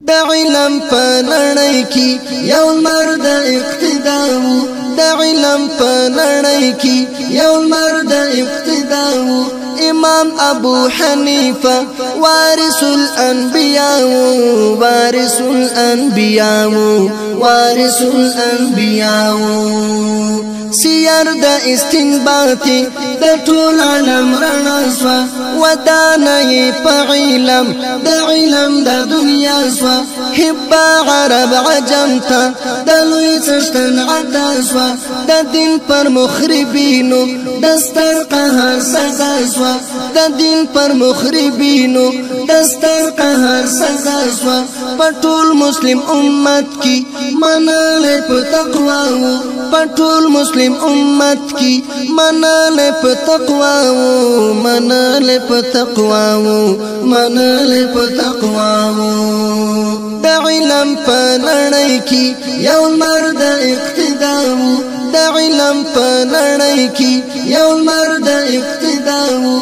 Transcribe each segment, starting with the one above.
د علم په نړۍ کې یو مرد اقتدا وو د علم په نړۍ کې یو مرد اقتدا وو امام ابو حنیفه وارث الانبیاء وارث الانبیاء وارث الانبیاء سیر د استنباطی د ټول علم رڼا سوا ودانه په علم د علم د دنیا سوا حبا عرب عجم ته د لوی څښتن عطا سوا د دین پر مخربینو دستر قهر سزا سوا د دین پر مخربینو دستر قهر سزا سوا په ټول مسلم امت کی مناله په تقوا وو په ټول مسلم امت کی مناله په تقوا وو مناله په تقوا وو مناله په تقوا وو د علم په نړۍ کې یو مرد اقتدا وو د علم په نړۍ کې یو مرد اقتدا وو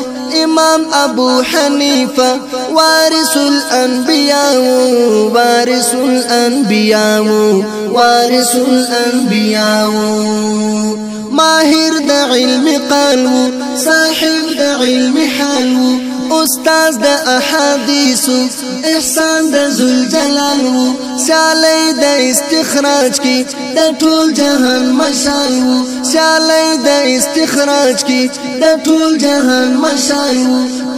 امام ابو حنیفه وارث الانبیاء وارث الانبیاء وارث الانبیاء ماهر د علم قلو صاحب د علم حلو استاذ د احادیث احسان د ذوالجلال سیالی د استخراج کی د ټول جهان مشال سیالی د استخراج کی د ټول جهان مشال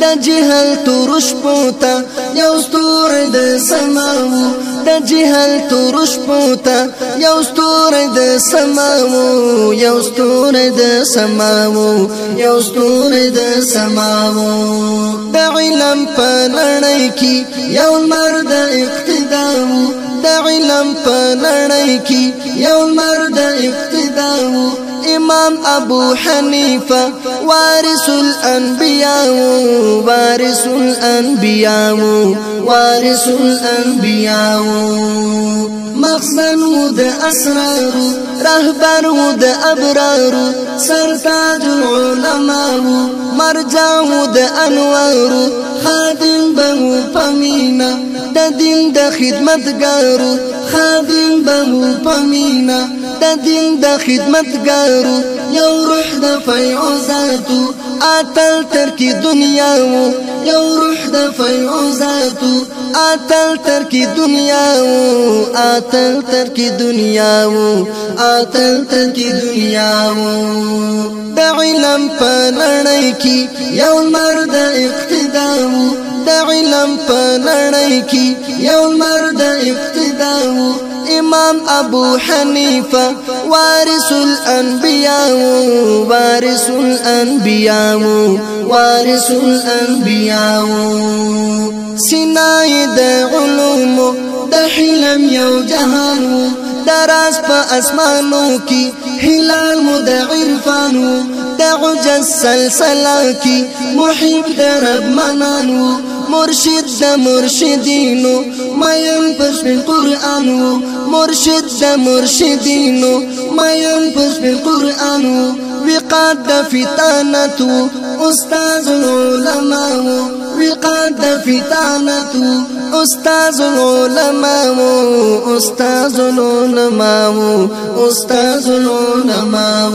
د جهل تورش پوتا یو ستور د سماو د جهل تورش پوتا یو ستور د سماو یو ستور د سماو یو ستور د سماو د علم په نړۍ کې یو مرد اقتدا وو د علم په نړۍ کې یو مرد اقتدا وو امام ابو حنیفه وارث الانبیاء وارث الانبیاء وارث الانبیاء مخزن د اسرار رهبر د ابرار سرتاج العلماء مرجع د انوار خادم بمو پمینا د دین د خدمتګارو خادم بمو پمینا د دین د خدمتګارو یو روح د فیضاتو اتل تر کی دنیا یو روح د فیضاتو اتل تر کی دنیا اتل تر کی دنیا اتل تر کی دنیا د علم په نړۍ کې یو مرد اقتدا وو د علم په نړۍ کې یو مرد اقتدا وو امام ابو حنیفه وارث الانبیاء وارث الانبیاء وارث الانبیاء سینای د علوم د حلم یو جهان دراز په اسمانو کې هلال مو د عرفانو د عجز سلسله کې محب د رب منانو مرشد د مرشدینو مین پس بالقرآن مرشد د مرشدینو مین پس بالقرآن وقاد د فتانت استاذ العلماء وقاد د فتانت استاذ العلماء استاذ العلماء استاذ العلماء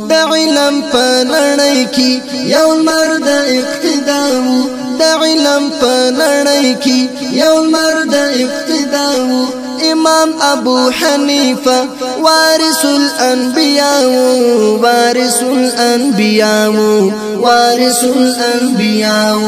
د علم په نړۍ کې یو مرد اقتدا وو د علم په نړۍ کې یو مرد اقتدا وو امام ابو حنیفه وارث الانبیاء وارث الانبیاء وارث الانبیاء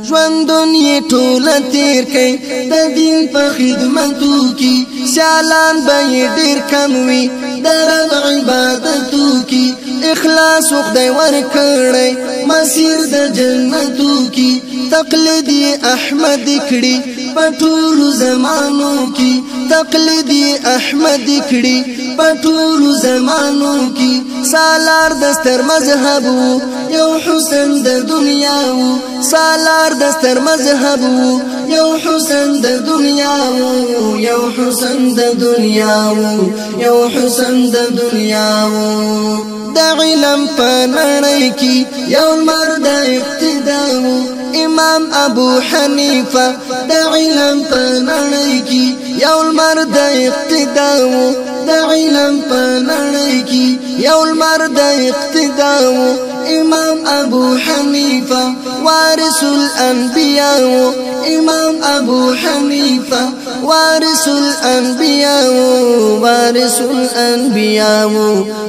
ژوندون یې ټول تیر کړي د دین په خدمتو کې سیالان به یې ډېر کم وي د رب عبادتو کې اخلاص خدای ورکړی مسیر د جنتو کې تقلید احمد کړي په ټولو زمانو کې تقلید احمد کړي په ټولو زمانو کې سالار دستر مذهب یو حسن د دنیا سالار دستر مذهب یو حسن د دنیا یو حسن د دنیا یو حسن د دنیا د علم په نړۍ کې یو مرد اقتدا امام ابو حنیفه د علم په نړۍ کې یو مرد اقتدا وو د علم په نړۍ کې یو مرد اقتدا وو امام ابو حنیفه وارث الانبیاء امام ابو حنیفه وارث الانبیاء وارث الانبیاء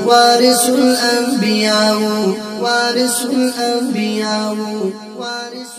وارث الانبیاء وارث الانبیاء وارث